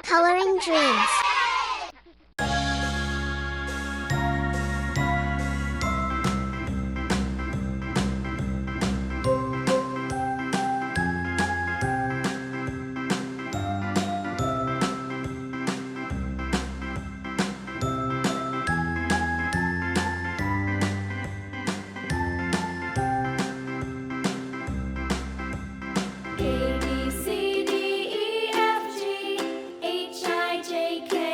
Coloring dreams. A, B, C, D, E, F, G, H, I, J, K,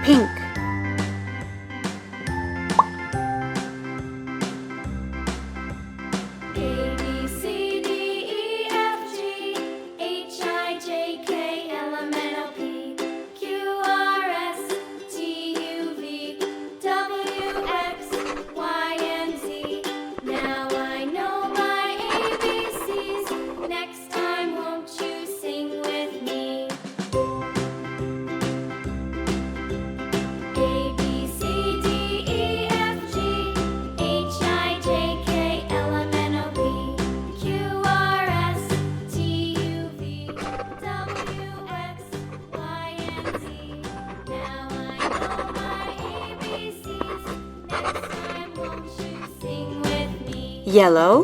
Pink. A, B, C, D, E, F, G, H, I, J, K, L, M, N, O, P, Q, R, S, T, U, V, W, X, Y, and Z. Now I know my ABCs. Next time, won't you sing with me? A, B, C, D, E, F, G, H, I, J, K, L, M, N, O, P, Q, R, S, T, U, V, W, X, Y, and Z. Now I know my ABCs. Next time, won't you sing with me? Yellow.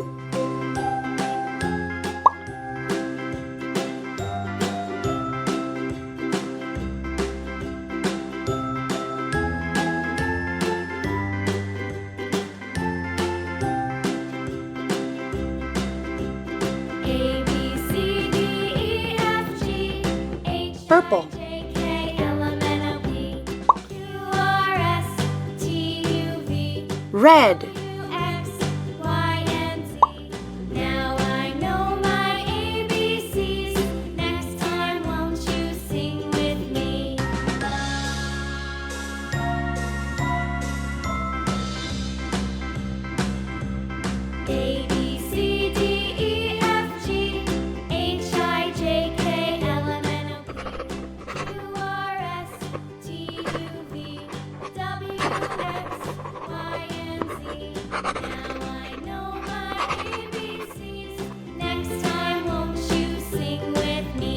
A, B, C, D, E, F, G, H, Purple. I, J, K, L, M, N, O, P, Q, R, S, T, U, V, Red. W, X, Y, and Z. Now I know my ABCs. Next time, won't you sing with me? A, B, C, D, E, F, G, H, I, J, K, L, M, N, O, P, Q, R, S, T, U, V, W, X, Y, and Z. Now I know my ABCs. Next time, won't you sing with me?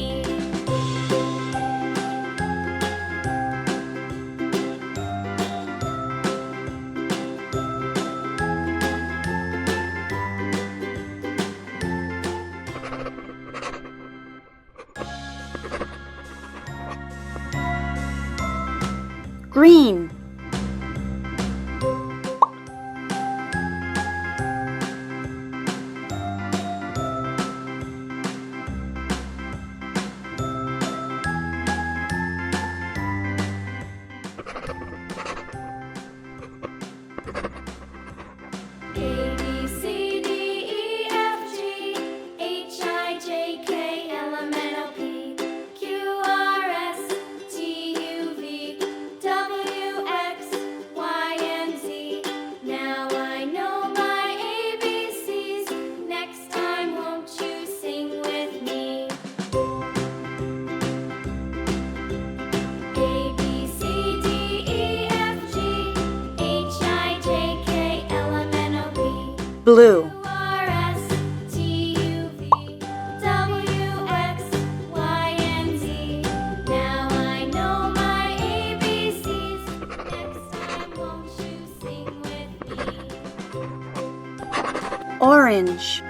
Green. A, B, C, D, E, F, G, H, I, J, K, L, M, N, O, P, Q, R, S, T, U, V, W, X, Y, and Z. Now I know my ABCs. Next time, won't you sing with me? A, B, C, D, E, F, G, H, I, J, K, L, M, N, O, P, Blue. Q, R, S, T, U, V, W, X, Y, and Z. Now I know my ABCs. Next time, won't you sing with me? Orange.